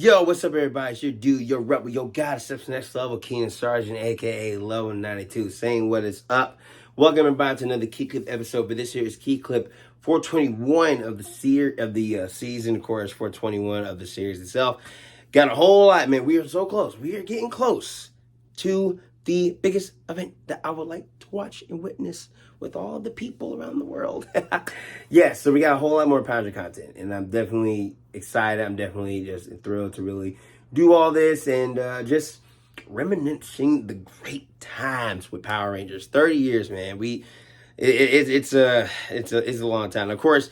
Yo, what's up, everybody? It's your dude, your rebel, your god, steps next level, Keenan Sargent, aka Level 92, saying what is up. Welcome everybody to another KeeKlip episode. But this here is KeeKlip 421 of the season, of course, 421 of the series itself. Got a whole lot, man. We are so close. We are getting close to the biggest event that I would like to watch and witness with all the people around the world. Yes, so we got a whole lot more Pageant content, and I'm definitely excited. I'm definitely just thrilled to really do all this and just reminiscing the great times with Power Rangers. 30 years, man. It's a long time. Of course,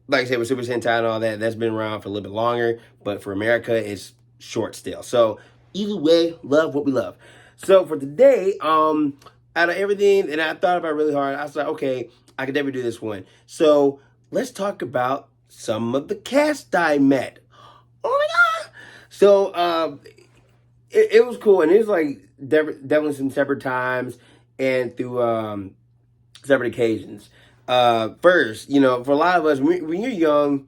like I said, with Super Sentai and all that, that's been around for a little bit longer, but for America, it's short still. So either way, love what we love. So for today, out of everything, and I thought about it really hard, I was like, okay, I could never do this one. So let's talk about some of the cast I met. Oh my god! So it was cool, and it was like definitely some separate times and through separate occasions. First, for a lot of us, when you're young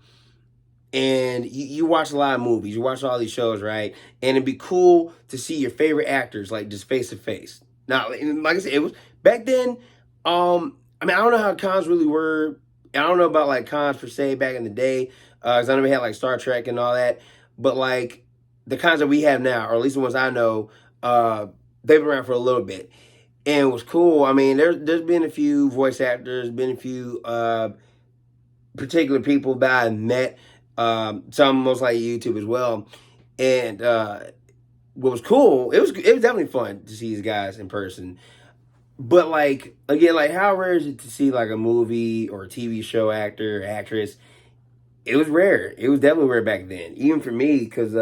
and you watch a lot of movies, you watch all these shows, right? And it'd be cool to see your favorite actors like just face to face. Now, like I said, it was back then. I don't know how cons really were. I don't know about like cons per se back in the day, because I know we had like Star Trek and all that. But like the cons that we have now, or at least the ones I know, they've been around for a little bit. And it was cool. I mean, there's been a few voice actors, been a few particular people that I met. Some most like YouTube as well. And what was cool, it was definitely fun to see these guys in person. But like again, like how rare is it to see like a movie or a TV show actor or actress? It was rare. It was definitely rare back then, even for me, because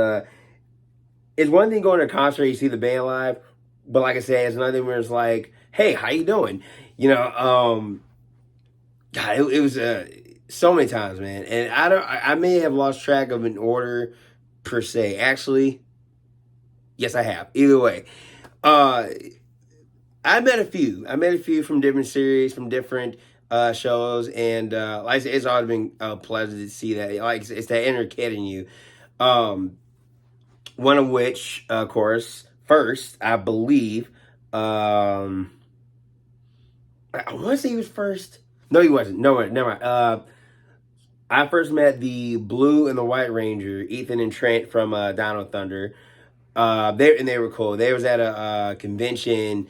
it's one thing going to a concert, you see the band live, but like I said, it's another thing where it's like, hey, how you doing? God, it was so many times, man, and I may have lost track of an order per se. Actually, yes, I have. Either way, uh, I met a few. I met a few from different series, from different shows, and like I said, it's always been a pleasure to see that. Like it's that inner kid in you. Um, One of which, of course, first I believe. I want to say he was first. No, he wasn't. No, never mind. I first met the Blue and the White Ranger, Ethan and Trent from Dino Thunder. They were cool. They was at a convention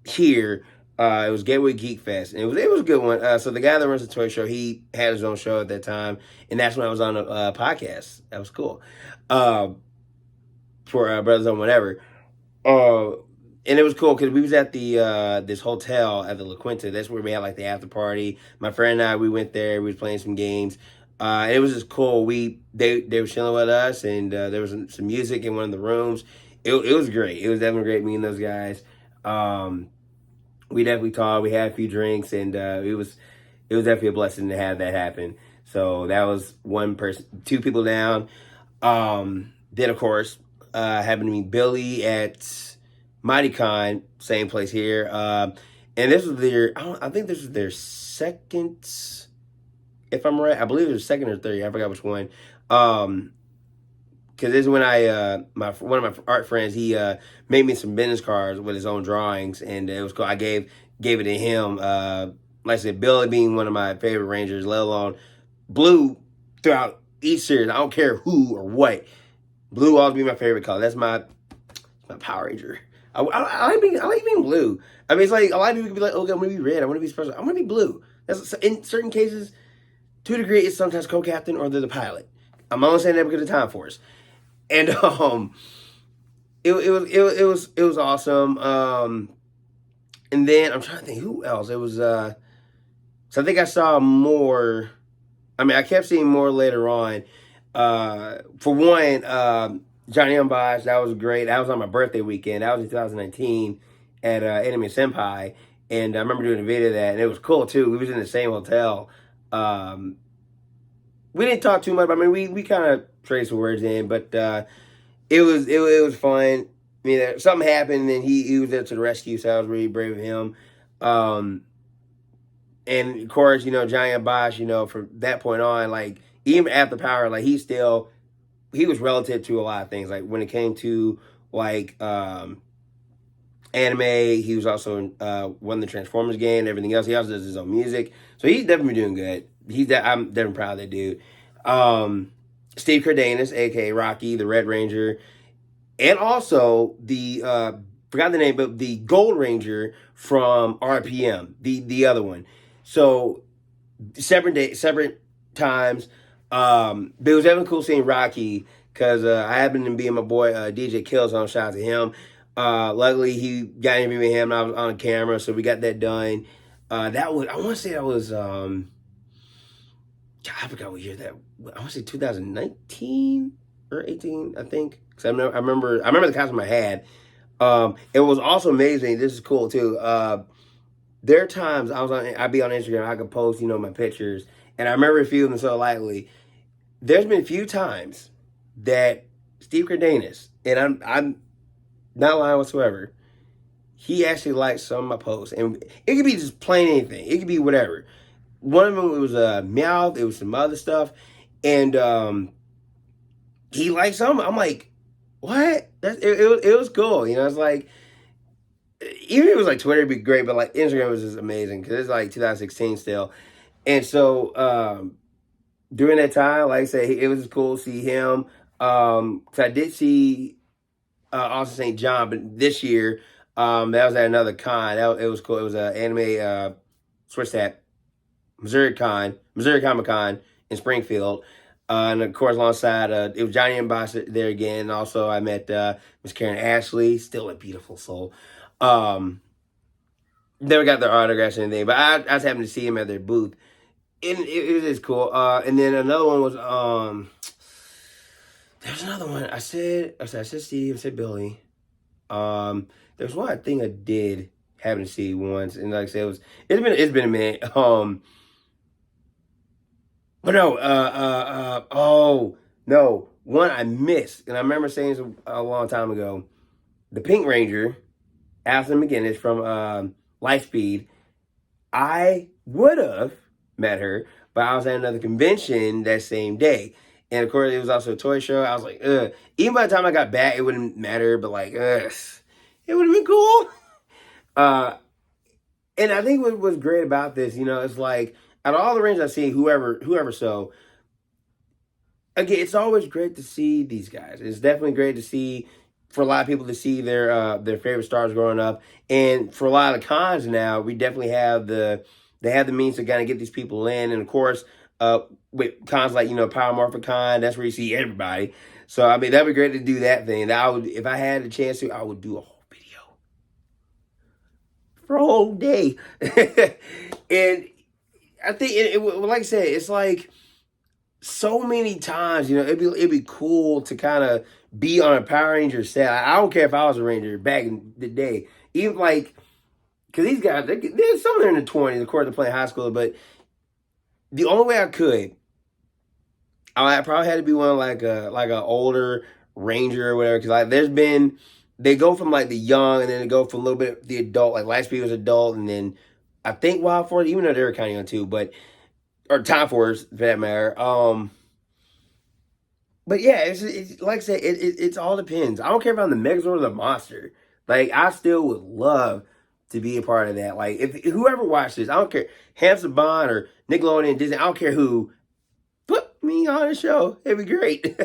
here. It was Gateway Geek Fest, and it was a good one. So the guy that runs the toy show, he had his own show at that time, and that's when I was on a podcast. That was cool. For Brothers on Whatever. And it was cool because we was at the this hotel at the La Quinta. That's where we had like the after party. My friend and I, we went there. We was playing some games. And it was just cool. They were chilling with us, and there was some music in one of the rooms. It was great. It was definitely great meeting those guys. We definitely talked. We had a few drinks, and it was definitely a blessing to have that happen. So that was one person, two people down. Then of course, happened to meet Billy at MightyCon, same place here. And this was I think this was their second, if I'm right. I believe it was second or third. I forgot which one. Because this is when one of my art friends, he made me some business cards with his own drawings, and it was cool. I gave it to him. Like I said, Billy being one of my favorite Rangers, let alone Blue throughout each series. I don't care who or what. Blue will always be my favorite color. That's my Power Ranger. I like being blue. I mean, it's like a lot of people can be like, "Oh, I want to be red. I want to be special. I want to be blue." That's in certain cases, to a degree, it's sometimes co-captain or they're the pilot. I'm only saying that because of Time Force, and it was awesome. And then I'm trying to think who else. It was so I think I saw more. I mean, I kept seeing more later on. For one, Johnny Unbosh, that was great. That was on my birthday weekend. That was in 2019 at Anime Senpai. And I remember doing a video of that, and it was cool, too. We was in the same hotel. We didn't talk too much. I mean, we kind of traded some words in, but it was fun. I mean, something happened, and he was there to the rescue, so I was really brave of him. And, of course, Johnny Unbosh, from that point on, like, even after Power, like, he still he was relative to a lot of things. Like when it came to like anime, he was also won the Transformers game and everything else. He also does his own music, so he's definitely doing good. I'm definitely proud of that dude. Steve Cardenas, aka Rocky, the Red Ranger, and also the forgot the name, but the Gold Ranger from RPM, the other one. So separate times. But it was definitely cool seeing Rocky because I happened to be in my boy DJ Killzone. Shout out to him. Luckily, he got an interview with him. And I was on camera, so we got that done. That was I want to say that was I forgot what year that. I want to say 2019 or 18, I think. Because I remember the costume I had. It was also amazing. This is cool too. There are times I'd be on Instagram, I could post, my pictures, and I remember feeling so lightly. There's been a few times that Steve Cardenas, and I'm not lying whatsoever, he actually liked some of my posts, and it could be just plain anything. It could be whatever. One of them, it was a Meowth, it was some other stuff, and he liked some. I'm like, what? It was cool. It's like, even if it was like Twitter, it'd be great, but like Instagram was just amazing because it's like 2016 still. And so during that time, like I said, it was cool to see him. Cause I did see Austin St. John, but this year, that was at another con. It was cool. It was an anime switch that Missouri Comic Con in Springfield. And of course, alongside it was Johnny and Boss there again. And also, I met Miss Karen Ashley, still a beautiful soul. Never got their autographs or anything, but I just happened to see him at their booth, and it was cool. And then another one was there's another one. I said Steve, I said Billy. There's one thing I did happen to see once, and like I said, it's been a minute. But no, oh no, one I missed, and I remember saying this a long time ago. The Pink Ranger, Ashley McGinnis from Lightspeed. I would have met her, but I was at another convention that same day. And of course, it was also a toy show. I was like, ugh. Even by the time I got back, it wouldn't matter, but like, ugh, it would have been cool. Uh, and I think what was great about this, it's like, out of all the rings I've seen, whoever so, again, it's always great to see these guys. It's definitely great to see for a lot of people to see their favorite stars growing up, and for a lot of the cons now, we definitely have the means to kind of get these people in, and of course, with cons like Power Morphin Con, that's where you see everybody. So I mean, that'd be great to do that thing. I would, if I had a chance to, I would do a whole video for a whole day, and I think like I said, it's like so many times, it'd be cool to kind of be on a Power Ranger set. I don't care if I was a Ranger back in the day, even like because these guys, they're somewhere in the 20s. Of course, they're playing high school, but the only way I could, I probably had to be one like a older Ranger or whatever. Because like they go from like the young, and then they go from a little bit the adult. Like Lightspeed was adult, and then I think Wild Force, even though they were kind of young too, but or Time Force for that matter. But yeah, it's like I said, it's all depends. I don't care if I'm the Megazord or the Monster. Like I still would love to be a part of that. Like if whoever watched this, I don't care, Hanson Bond or Nickelodeon, Disney, I don't care who, put me on the show. It'd be great.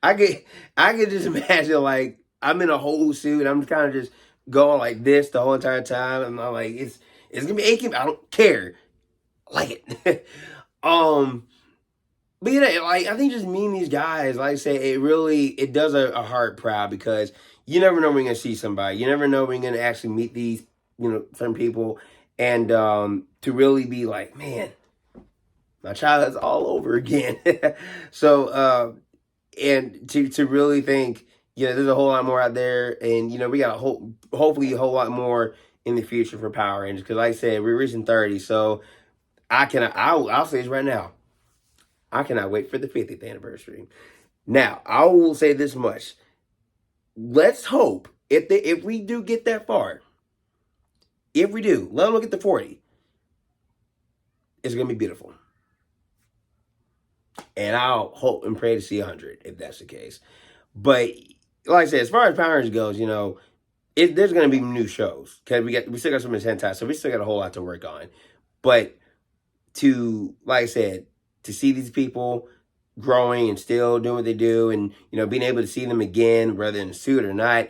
I could just imagine like I'm in a whole suit and I'm kind of just going like this the whole entire time, and I'm like it's gonna be aching. I don't care. I like it. But like I think just meeting these guys, like I say, it does a heart proud because you never know when you're gonna see somebody. You never know when you're gonna actually meet these, certain people, and to really be like, man, my childhood's all over again. So and to really think, there's a whole lot more out there, and we got hopefully a whole lot more in the future for Power Rangers. Because like I said, we're reaching 30, so I'll say this right now. I cannot wait for the 50th anniversary. Now, I will say this much. Let's hope if we do get that far, if we do, let them look at the 40. It's going to be beautiful. And I'll hope and pray to see 100 if that's the case. But like I said, as far as Power Rangers goes, you know, there's going to be new shows because we still got some hentai, so we still got a whole lot to work on. But to, like I said, to see these people growing and still doing what they do, and you know, being able to see them again, whether in a suit or not,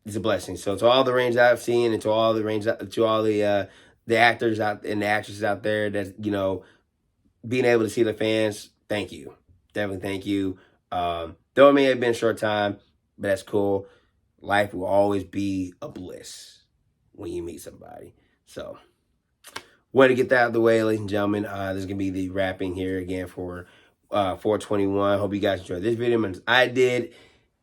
is a blessing. So to all the Rangers I've seen, and to all the actors out and the actresses out there that, you know, being able to see the fans, thank you, definitely thank you. Though it may have been a short time, but that's cool. Life will always be a bliss when you meet somebody. So, way to get that out of the way, ladies and gentlemen. This is going to be the wrapping here again for 421. Hope you guys enjoyed this video as I did.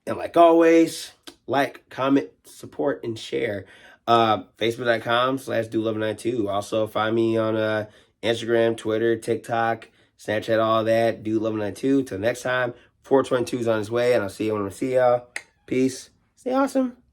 And like always, like, comment, support, and share. Facebook.com/dude1192. Also, find me on Instagram, Twitter, TikTok, Snapchat, all that. Dude1192. Till next time, 422 is on his way, and I'll see you when I see y'all. Peace. Stay awesome.